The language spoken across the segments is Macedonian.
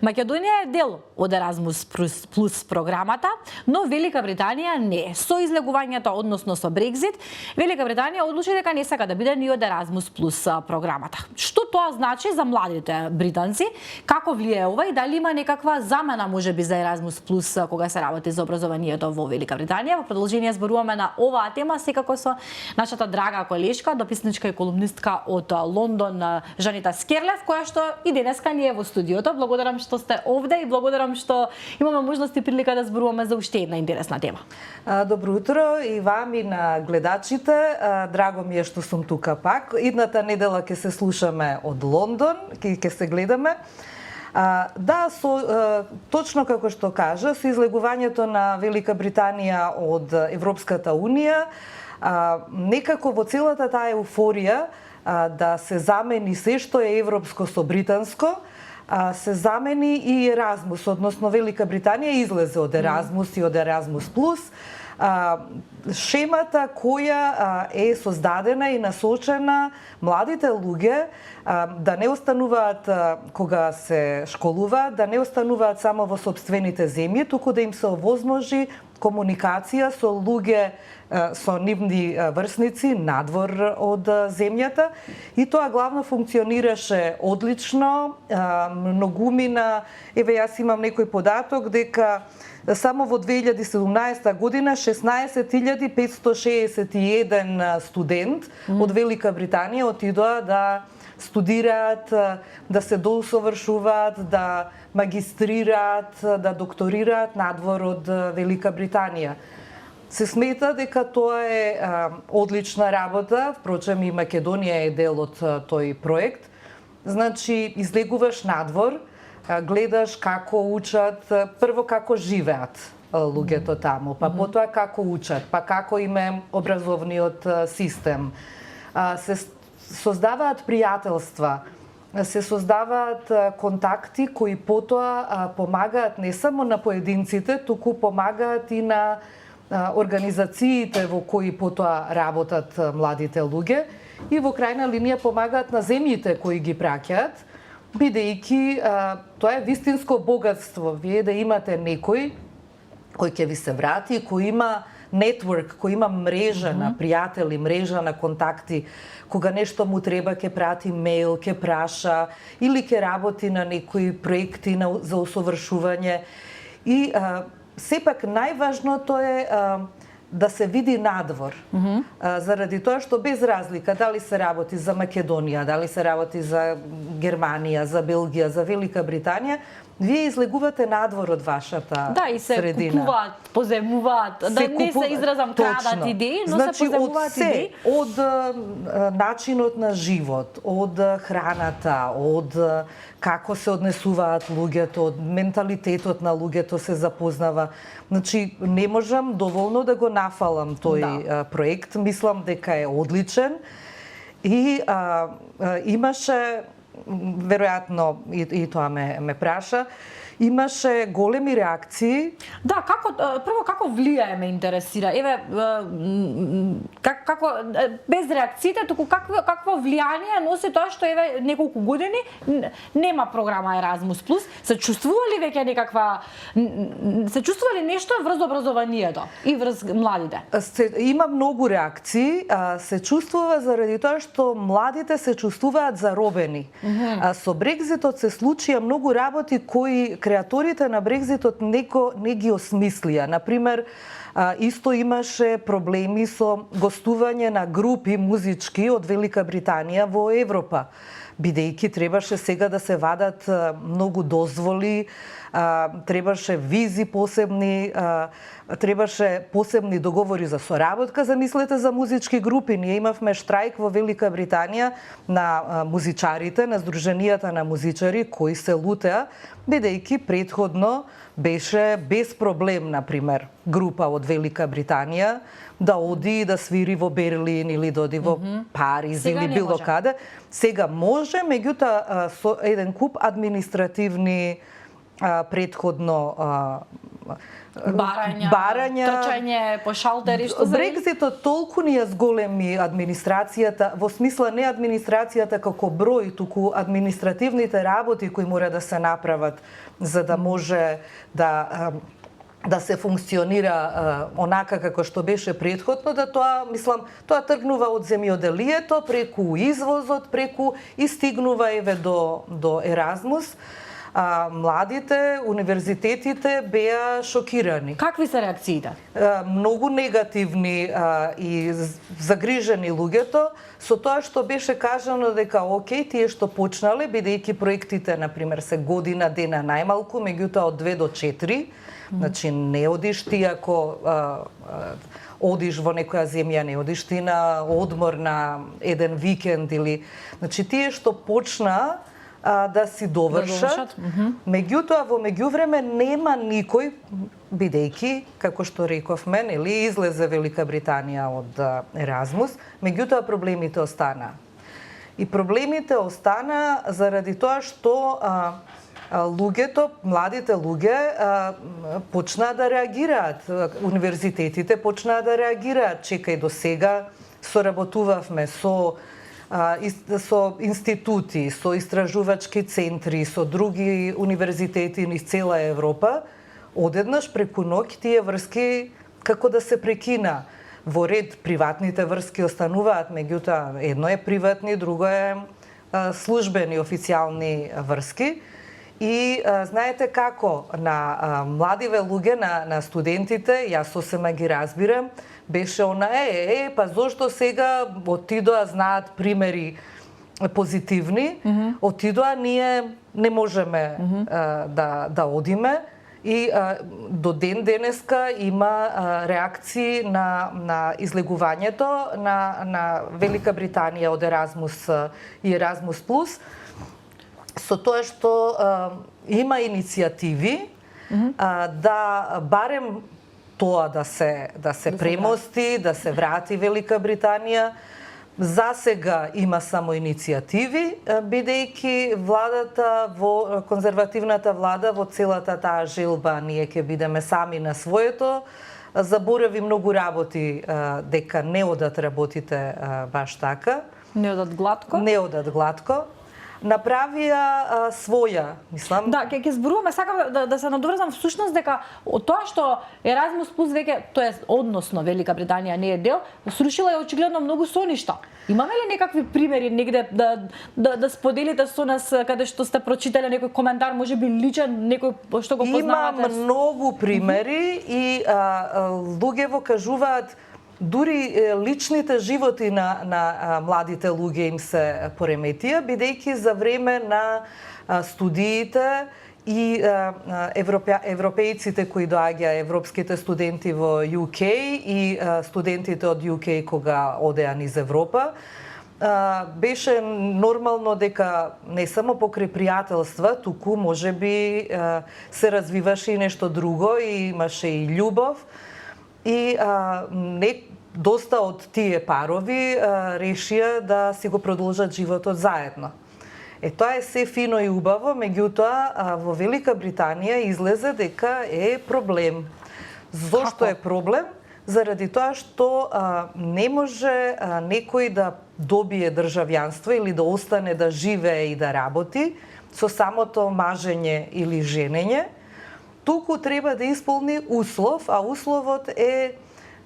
Македонија е дел од Еразмус плюс програмата, но Велика Британија не. Со излегувањето, односно со Брекзит, Велика Британија одлучи дека не сака да биде ни од Еразмус плюс програмата. Што тоа значи за младите британци? Како влијае ова и дали има некаква замена можеби за Еразмус плюс кога се работи за образованието во Велика Британија? Во продолжение зборуваме на оваа тема секако со нашата драга колешка, дописничка и колумнистка од Лондон, Жанита Скерлев, која што и денеска ни е во студиото. Благодарам што сте овде и благодарам што имаме можност и прилика да зборуваме за уште една интересна тема. Добро утро и вам и на гледачите. Драго ми е што сум тука пак. Идната недела ќе се слушаме од Лондон, ќе се гледаме. Точно како што кажа, со излегувањето на Велика Британија од Европската Унија, некако во целата таа еуфорија да се замени се што е европско со британско, се замени и Еразмус, односно Велика Британија излезе од Еразмус и од Еразмус плюс. Шемата која е создадена и насочена младите луѓе да не остануваат кога се школуваат, да не остануваат само во сопствените земји, туку да им се овозможи комуникација со луѓе, со нивни врсници надвор од земјата, и тоа главно функционираше одлично. Многумина, еве јас имам некој податок дека само во 2017 година 16.561 студент од Велика Британија отидоа да студираат, да се доусовршуваат, да магистрираат, да докторираат надвор од Велика Британија. Се смета дека тоа е одлична работа, впрочем и Македонија е дел од тој проект. Значи, излегуваш надвор, гледаш како учат, прво како живеат луѓето таму, па потоа како учат, па како им е образовниот систем. Се создаваат пријателства, се создаваат контакти кои потоа помагаат не само на поединците, туку помагаат и на организациите во кои потоа работат младите луѓе и во крајна линија помагаат на земјите кои ги праќаат, бидејќи тоа е вистинско богатство. Вие да имате некој кој ќе ви се врати, кој има нетворк, кој има мрежа на пријатели, мрежа на контакти, кога нешто му треба ќе прати мејл, ќе праша или ќе работи на некои проекти за усовршување. И сепак најважното е да се види надвор. Заради тоа што без разлика дали се работи за Македонија, дали се работи за Германија, за Белгија, за Велика Британија, вие излегувате надвор од вашата и се средина. Купуваат, поземуваат, не се изразам крадат идеи, но се поземуваат идеи. Од начинот на живот, од храната, од како се однесуваат луѓето, од менталитетот на луѓето се запознава. Значи, не можам доволно да го нафалам тој проект, мислам дека е одличен и имаше, веројатно и тоа ме праша, имаше големи реакции. Да, прво како влијае ме интересира. Еве како без реакциите, туку какво влијание носи тоа што еве неколку години нема програма Еразмус плюс. Се чувствували веќе се чувствували нешто врз образованието и врз младите? Има многу реакции, се чувствува заради тоа што младите се чувствуваат заробени. Со Брекзитот се случија многу работи кои креаторите на Брекзитот не ги осмислија. Например, исто имаше проблеми со гостување на групи музички од Велика Британија во Европа, бидејќи требаше сега да се вадат многу дозволи, требаше визи посебни, требаше посебни договори за соработка, замислете за музички групи. Ние имавме штрајк во Велика Британија на музичарите, на Сдруженијата на музичари кои се лутеа, бидејќи претходно беше без проблем, например, група од Велика Британија да оди да свири во Берлин или да оди во Париз или било каде. Сега може, меѓутоа со еден куп административни претходно барања, трчање по шалтери, што се Брекзитот толку ни ја зголеми администрацијата, во смисла не администрацијата како број, туку административните работи кои мора да се направат за да може да се функционира онака како што беше претходно, да тоа, мислам, тоа тргнува од земјоделието, преку извозот, преку и стигнува еве до Еразмус. Младите, универзитетите беа шокирани. Какви се реакциите? Многу негативни и загрижени луѓето со тоа што беше кажано дека окей, тие што почнале, бидејќи проектите, например, се година дена најмалку, меѓутоа од 2 до 4, значи не одиш ти ако одиш во некоја земја, не одиш ти на одмор на еден викенд или... Значи тие што почна да си довршат. Меѓутоа, во меѓувреме нема никој, бидејќи, како што рековме, нели, излезе Велика Британија од Еразмус, меѓутоа проблемите остана. И проблемите остана заради тоа што луѓето, младите луѓе почнаа да реагираат, универзитетите почнаа да реагираат. Чекај, до сега соработувавме со институти, со истражувачки центри, со други универзитети низ цела Европа, одеднаш преку ноќ тие врски како да се прекина. Во ред приватните врски остануваат, меѓутоа едно е приватни, друго е службени, официјални врски. И знаете како, на младиве луѓе, на студентите, јас сосема ги разбирам, беше она, па зошто сега отидоа, знаат примери позитивни, отидоа, ние не можеме да одиме. И до ден денеска има реакции на излегувањето на Велика Британија од Еразмус и Еразмус Плюс, со тоа што има иницијативи да барем тоа да се премости, да се врати Велика Британија. За сега има само иницијативи, бидејќи владата, конзервативната влада во целата таа желба ние ќе бидеме сами на своето, заборави многу работи дека не одат работите баш така. Не одат гладко? Не одат гладко. Направија своја, мислам. Да, ќе зборуваме, сакам да се надоврзам всушност дека од тоа што Еразмус Плюс веќе, тоест односно Велика Британија не е дел, срушила е очигледно многу соништа. Имаме ли некакви примери негде да споделите со нас каде што сте прочитале некој коментар, можеби личен, некој што го познавате? Има многу примери и луѓе кажуваат дури личните животи на младите луѓе им се пореметија, бидејќи за време на студиите и европејците кои доаѓа, европските студенти во UK и студентите од UK кога одеа низ Европа, беше нормално дека не само покрај пријателства, туку можеби се развиваше и нешто друго, и имаше и љубов. И доста од тие парови решија да си го продолжат животот заедно. Тоа е се фино и убаво, меѓутоа во Велика Британија излезе дека е проблем. Зошто е проблем? Заради тоа што не може некој да добие државјанство или да остане да живее и да работи со самото мажење или женење, туку треба да исполни услов, а условот е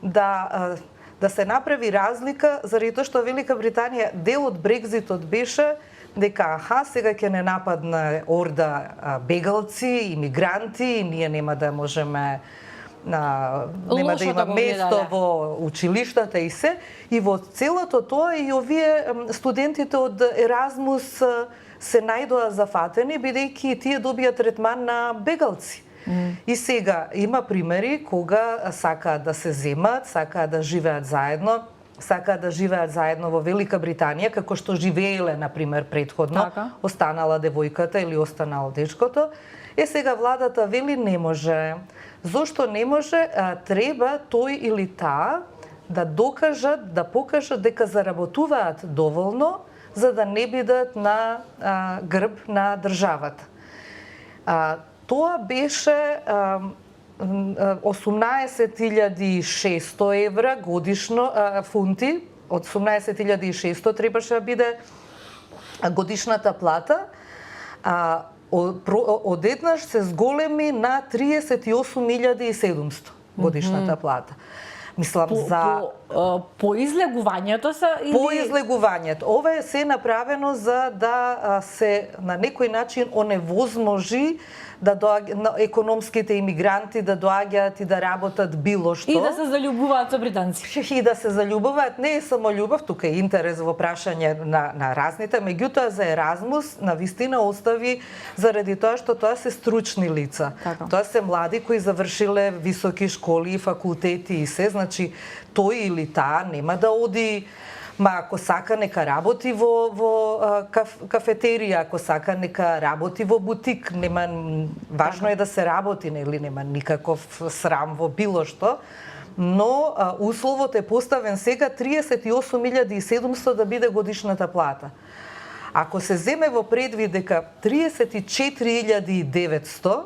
да се направи разлика, заради тоа што Велика Британија дел од Брекзитот беше дека сега ќе не нападне орда бегалци, имигранти, и ние нема да можеме нема да има место во училиштата и се. И во целото тоа и овие студентите од Еразмус се најдоа зафатени, бидејќи тие добија третман на бегалци. И сега има примери кога сакаат да се земат, сакаат да живеат заедно во Велика Британија, како што живееле, например, предходно, останала девојката или останал дечкото. Сега владата вели не може. Зошто не може? Треба тој или таа да докажат, да покажат дека заработуваат доволно, за да не бидат на грб на државата. Тоа беше 18.600 евра годишно, фунти, од 18.600 требаше да биде годишната плата, одеднаш се зголеми на 38.700 годишната плата. Мислам по излегувањето се или по излегувањето. Ова е се направено за да се на некој начин оневозможи да економските имигранти да доаѓаат и да работат било што. И да се заљубуваат со британци. И да се заљубуваат, не е само љубов, тука е интерес во прашање на разните, меѓутоа за Еразмус навистина остави заради тоа што тоа се стручни лица. Така. Тоа се млади кои завршиле високи школи и факултети и се, значи тој или таа нема да оди. Ма ако сака нека работи во кафетерија, ако сака нека работи во бутик, нема важно е да се работи, нели нема никаков срам во било што. Но условот е поставен сега 38.700 да биде годишната плата. Ако се земе во предвид дека 34.900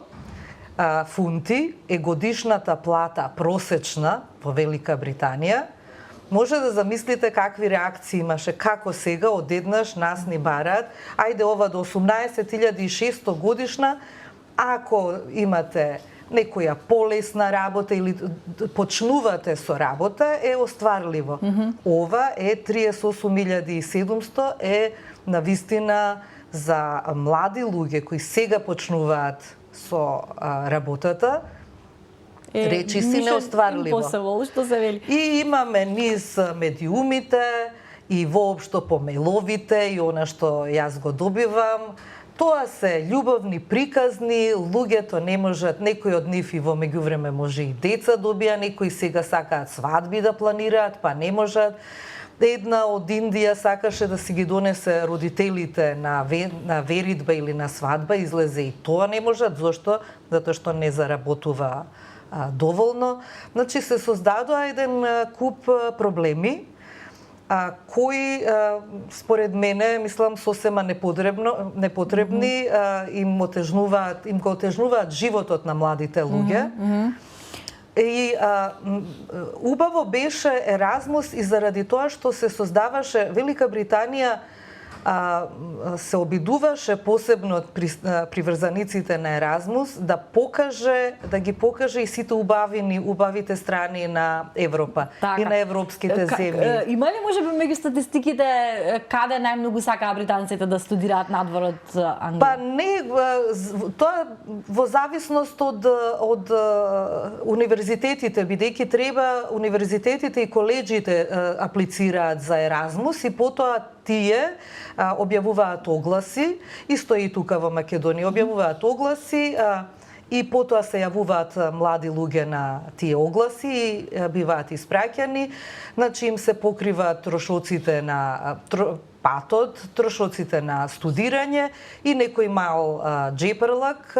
фунти е годишната плата просечна во Велика Британија, може да замислите какви реакции имаше, како сега одеднаш нас ни бараат, ајде ова до 18.600 годишна, ако имате некоја полесна работа или почнувате со работа, е остварливо. Ова е 38.700 е навистина за млади луѓе кои сега почнуваат со работата, речи си неостварливо. Што се вели. И имаме низ медиумите и воопшто по мејловите и она што јас го добивам. Тоа се љубовни приказни, луѓето не можат, некои од нив и во меѓувреме може и деца добија, некои сега сакаат свадби да планираат, па не можат. Една од Индија сакаше да си ги донесе родителите на веридба или на свадба, излезе и тоа не можат. Зошто? Затоа што не заработува доволно. Значи се создадоа еден куп проблеми кои според мене мислам сосема непотребни, им го отежнуваат животот на младите луѓе. И убаво беше Еразмус и заради тоа што се создаваше Велика Британија се обидуваше посебно приврзаниците на Еразмус да ги покаже и сите убавите страни на Европа и на европските земји. Има ли можеби меѓу статистиките каде најмногу сакаа британците да студираат надвор од Англија? Па не, тоа во зависност од универзитетите, бидејќи треба универзитетите и колеџите аплицираат за Еразмус и потоа тие објавуваат огласи, исто и тука во Македонија објавуваат огласи и потоа се јавуваат млади луѓе на тие огласи и биваат испраќани, значи им се покриваат трошоците на патот, трошоците на студирање и некој мал джеперлак.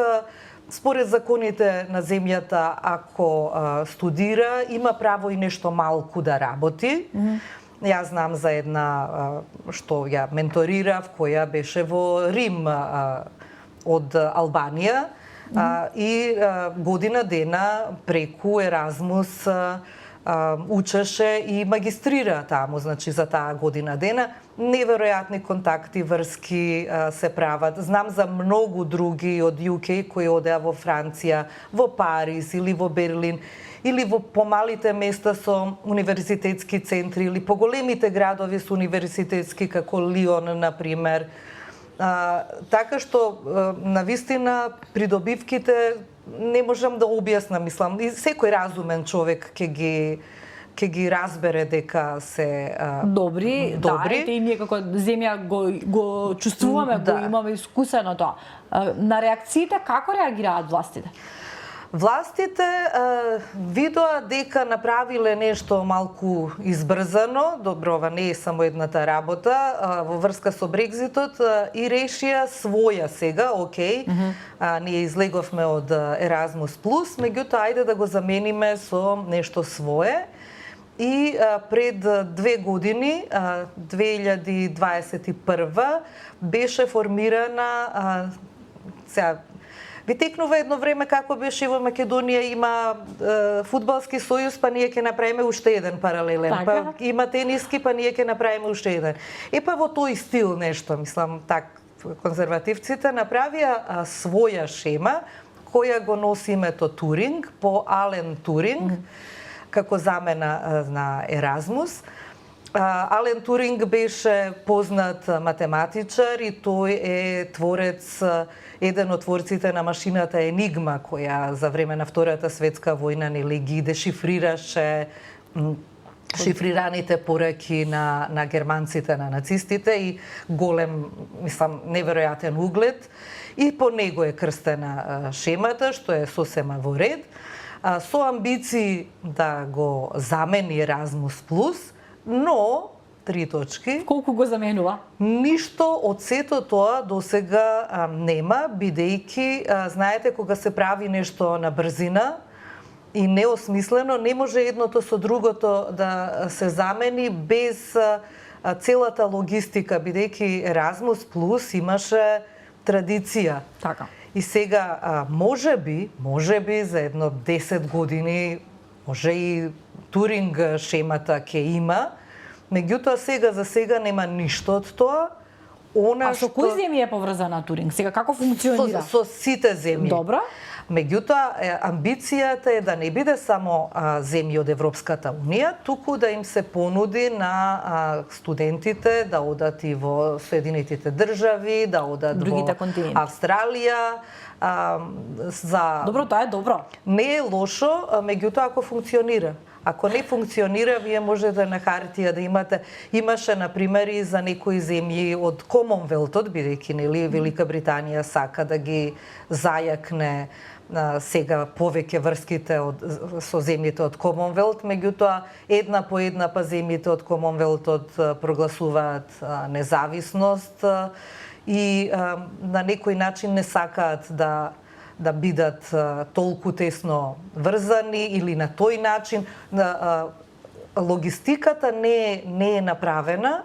Според законите на земјата, ако студира, има право и нешто малку да работи. Јас знам за една што ја менторирав, која беше во Рим од Албанија и година дена преку Еразмус учеше и магистрира таму, значи за таа година дена. Неверојатни контакти, врски се прават. Знам за многу други од UK кои одеа во Франција, во Париз или во Берлин, или во помалите места со универзитетски центри, или по големите градови со универзитетски, како Лион, например. Така што, навистина, придобивките не можам да објаснам, мислам. И секој разумен човек ќе ги разбере дека се добри. Да, и ние како земја го чувствуваме, го имаме искусено тоа. На реакциите како реагираат властите? Властите видоа дека направиле нешто малку избрзано, добро, ова не е само едната работа, во врска со Брекзитот и решија своја сега, окей, ние излеговме од Еразмус Плюс, меѓутоа ајде да го замениме со нешто свое. И пред 2 години, 2021, беше формирана, би текнува едно време како беше во Македонија има фудбалски сојуз, па ние ќе направиме уште еден паралелен. Така. Па има тениски, па ние ќе направиме уште еден. Па во тој стил нешто, мислам, конзервативците направија своја шема која го носи името Туринг по Ален Туринг како замена на Еразмус. Ален Туринг беше познат математичар и тој е творец, еден од творците на машината Енигма, која за време на Втората светска војна нели ги дешифрираше шифрираните пораки на германците, на нацистите и голем, мислам, неверојатен углед. И по него е крстена шемата, што е сосема во ред, со амбиции да го замени Еразмус Плюс, но, 3 точки, Колку го заменува? ништо од сето тоа досега нема, бидејќи, знаете, кога се прави нешто на брзина и неосмислено, не може едното со другото да се замени без целата логистика, бидејќи Еразмус Плюс имаше традиција. Така. И сега, може би за едно 10 години, може и Туринг шемата ќе има, меѓутоа за сега нема ништо од тоа. А со кои земји е поврзана Туринг? Сега како функционира? Со сите земји. Добро. Меѓутоа, амбицијата е да не биде само земји од Европската Унија, туку да им се понуди на студентите да одат и во Соединетите држави, да одат Другите во континенти. Австралија. Добро, тоа е добро. Не е лошо, меѓутоа ако функционира. Ако не функционира, вие можете на хартија да имаше на примери за некои земји од Комонвелтот, бидејќи нели Велика Британија сака да ги зајакне сега повеќе врските со земјите од Комонвелт, меѓутоа една по една па земјите од Комонвелтот прогласуваат независност и на некој начин не сакаат да бидат толку тесно врзани или на тој начин. Логистиката не е направена.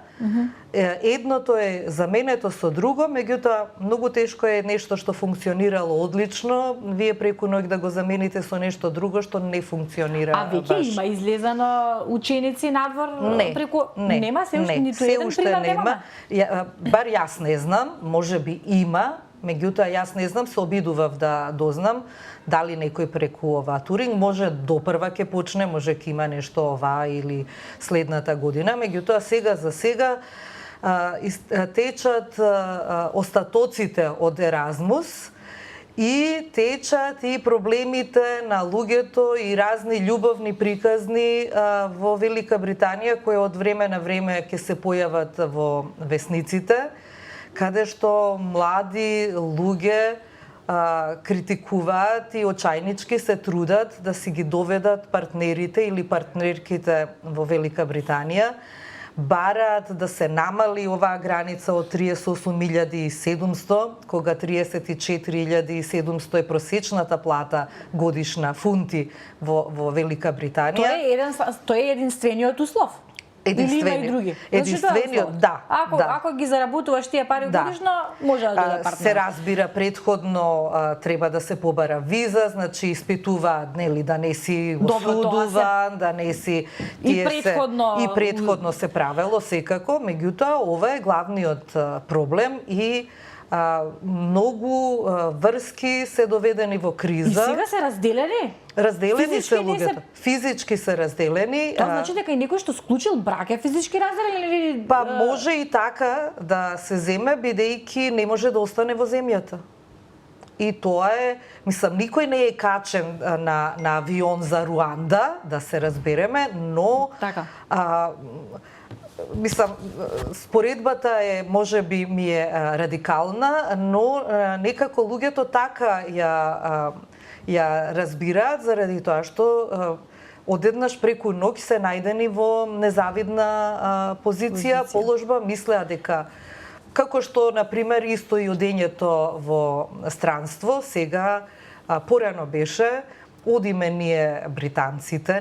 Едното е заменето со друго, меѓутоа многу тешко е нешто што функционирало одлично, вие преку ноќ да го замените со нешто друго што не функционира. А веќе има излезано ученици надвор преку нема се уште ниту еден пример нема. Бар јас не знам, можеби има, меѓутоа јас не знам, се обидував да дознам дали некој преку ова Туринг, може допрва ќе почне, може ќе има нешто ова или следната година, меѓутоа за сега течат остатоците од Еразмус и течат и проблемите на луѓето и разни љубовни приказни во Велика Британија, кои од време на време ќе се појават во весниците, каде што млади луѓе критикуваат и очајнички се трудат да си ги доведат партнерите или партнерките во Велика Британија, бараат да се намали оваа граница од 38.700, кога 34.700 е просечната плата годишна фунти во Велика Британија. Тоа е единствениот услов. Или има и други? Единствениот, да. Ако ги заработуваш тие пари годишно, може да дојде партнер. Се разбира, предходно треба да се побара виза, значи испитуваат нели да не си осудуван, да не си и предходно се правело секако, меѓутоа ова е главниот проблем и многу врски се доведени во криза. И сега се разделени? Разделени се луѓето. Физички се разделени. Тоа значи дека и некој што склучил брак е физички разделен или па може и така да се земе, бидејќи не може да остане во земјата. И тоа е, мислам, никој не е качен на авион за Руанда, да се разбереме, но така. Мислам, споредбата е, можеби ми е радикална, но некако луѓето така ја разбираат заради тоа што одеднаш преку ноќ се најдени во незавидна позиција, положба, мислеа дека како што на пример исто и одењето во странство, сега порано беше одиме ние британците,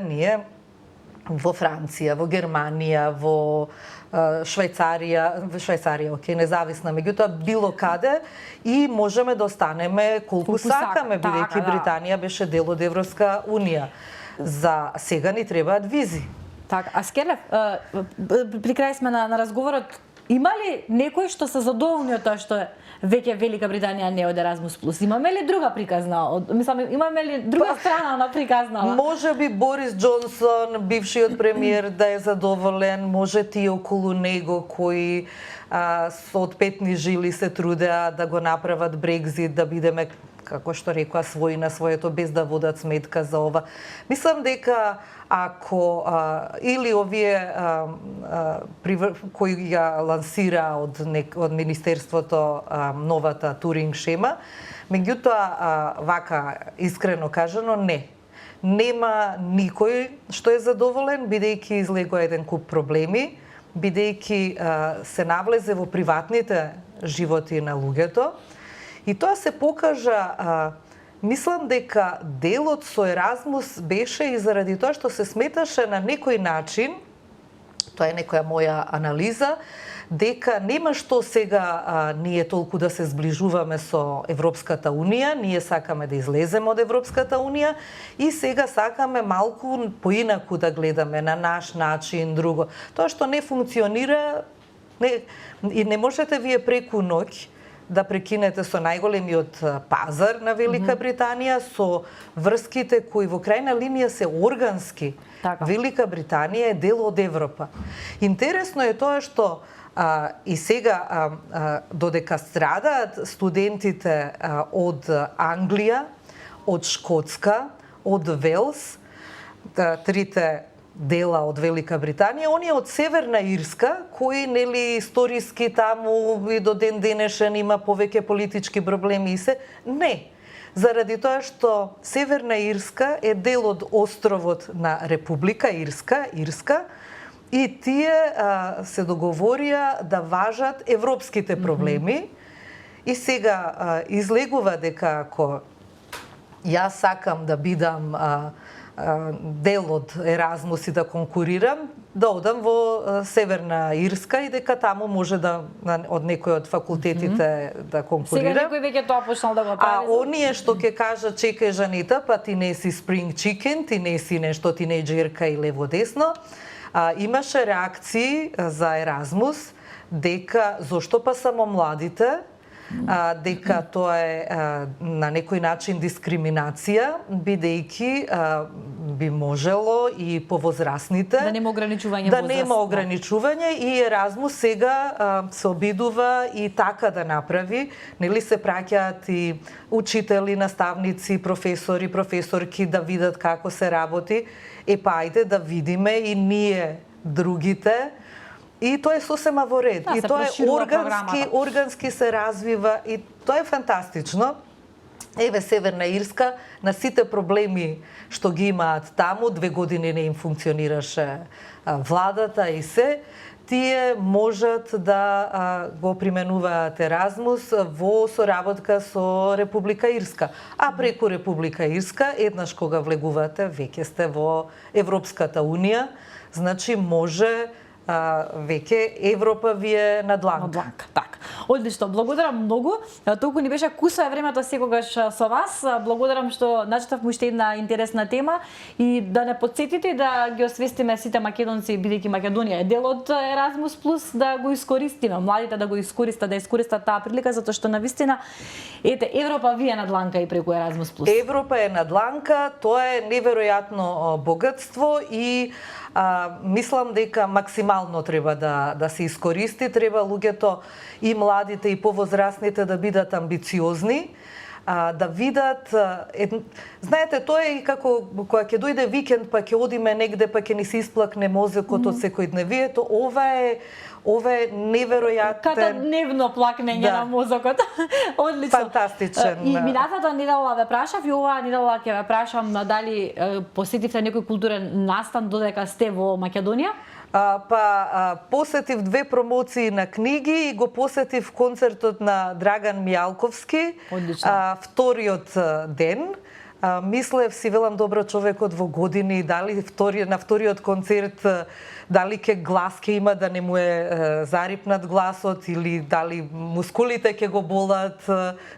во Франција, во Германија, во Швајцарија, окей, независна, меѓутоа било каде и можеме да останеме колку сакаме, бидејќи Британија беше дел од Европска унија. За сега ни требаат визи. Така, а Скерлев, при крај сме на разговорот, има ли некој што се задоволни од тоа што веќе Велика Британија не е од Еразмус плюс? Имаме ли друга приказна? Мислам, имаме ли друга страна на приказнава? Може би Борис Џонсон, бившиот премиер, да е задоволен, може тие околу него кои со отпетни жили се трудеа да го направат Брекзит, да бидеме, како што рекоа, своји на своето, без да водат сметка за ова. Мислам дека ако или овие кои ја лансира од Министерството новата туринг шема, меѓутоа вака искрено кажано не. Нема никој што е задоволен, бидејќи излегува еден куп проблеми, бидејќи се навлезе во приватните животи на луѓето. И тоа се покажа, мислам дека делот со Еразмус беше и заради тоа што се сметаше на некој начин, тоа е некоја моја анализа, дека нема што сега ние толку да се зближуваме со Европската унија, ние сакаме да излеземе од Европската унија и сега сакаме малку поинаку да гледаме на наш начин, друго. Тоа што не функционира, и не можете вие преку ноќ да прекинете со најголемиот пазар на Велика Британија, со врските кои во крајна линија се органски. Така. Велика Британија е дел од Европа. Интересно е тоа што и сега додека страдаат студентите од Англија, од Шкотска, од Велс, трите дела од Велика Британија, оние од Северна Ирска, кои нели историски таму и до ден денешен има повеќе политички проблеми и се, не. Заради тоа што Северна Ирска е дел од островот на Република Ирска, и тие се договорија да важат европските проблеми. И сега излегува дека ако јас сакам да бидам дел од Еразмус и да конкурирам, да одам во Северна Ирска и дека таму може да од некој од факултетите да конкурирам. Сега некој веќе тоа почнал да го прави. А оние што ќе кажат чекај Жанита, па ти не си спринг чикен, ти не си нешто тинејџерка и лево десно. Имаше реакции за Еразмус дека зошто па само младите, дека тоа е на некој начин дискриминација, бидејќи би можело и повозрасните да нема ограничување да нема ограничување и Еразмус сега се обидува и така да направи, нели се праќаат и учители, наставници, професори, професорки да видат како се работи. Па ајде да видиме и ние другите. И тоа е сосема во ред. И тоа е органски се развива и тоа е фантастично. Еве Северна Ирска на сите проблеми што ги имаат таму, 2 години не им функционираше владата и се, тие можат да го применуваат Еразмус во соработка со Република Ирска. А преку Република Ирска, еднаш кога влегувате, веќе сте во Европската унија, значи може веќе Европа ви е на дланка. Така. Одлично, благодарам многу. Толку ни беше куса времето секогаш со вас. Благодарам што начитавме уште една интересна тема и да не потсетите да ги освестиме сите македонци, бидејќи Македонија е дел од Еразмус плюс, да го искористиме, младите да го искористат, да искористат таа прилика, затоа што навистина ете Европа ви е на дланка и преку Еразмус плюс. Европа е на дланка, тоа е неверојатно богатство и мислам дека максимално треба да се искористи, треба луѓето и младите и повозрасните да бидат амбициозни, да видат знаете, тоа е и како кога ќе дојде викенд па ќе одиме негде па ќе ни се исплакне мозокот од секојдневието, ова е неверојатен... Ката дневно плакнење на мозокот. Одлично. Фантастичен. И минатата недела ве прашав и оваа недела ќе ве прашам дали посетивте некој културен настан додека сте во Македонија? Посетив 2 промоции на книги и го посетив концертот на Драган Мијалковски, вториот ден. Мислев си, велам, добро, човекот во години, дали на вториот концерт, дали ке глас ке има да не му е зарипнат гласот или дали мускулите ке го болат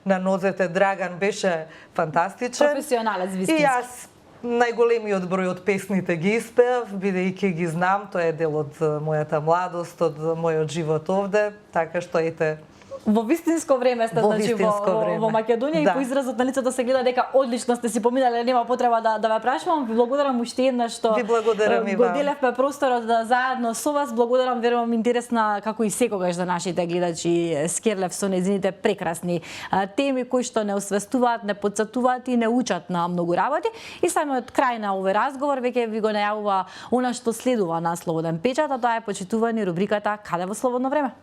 на нозете. Драган беше фантастичен. Професионалец вистински. И јас најголемиот број од песните ги испеав, бидејќи ги знам, тоа е дел од мојата младост, од мојот живот овде, така што ете. Во вистинско време сте, значи, во Македонија, и по изразот на лицето се гледа дека одлично сте си поминале, нема потреба да ве прашувам. Ви благодарам уште еднаш што го делевме просторот заедно со вас. Благодарам, верувам, интересна како и секогаш за нашите гледачи Скерлев со нејзините прекрасни теми кои што не освестуваат, не потсетуваат и не учат на многу работи. И самиот крај на овој разговор веќе ви го најавува она што следува на Слободен печат, а тоа е почитувани рубриката Каде во слободно време.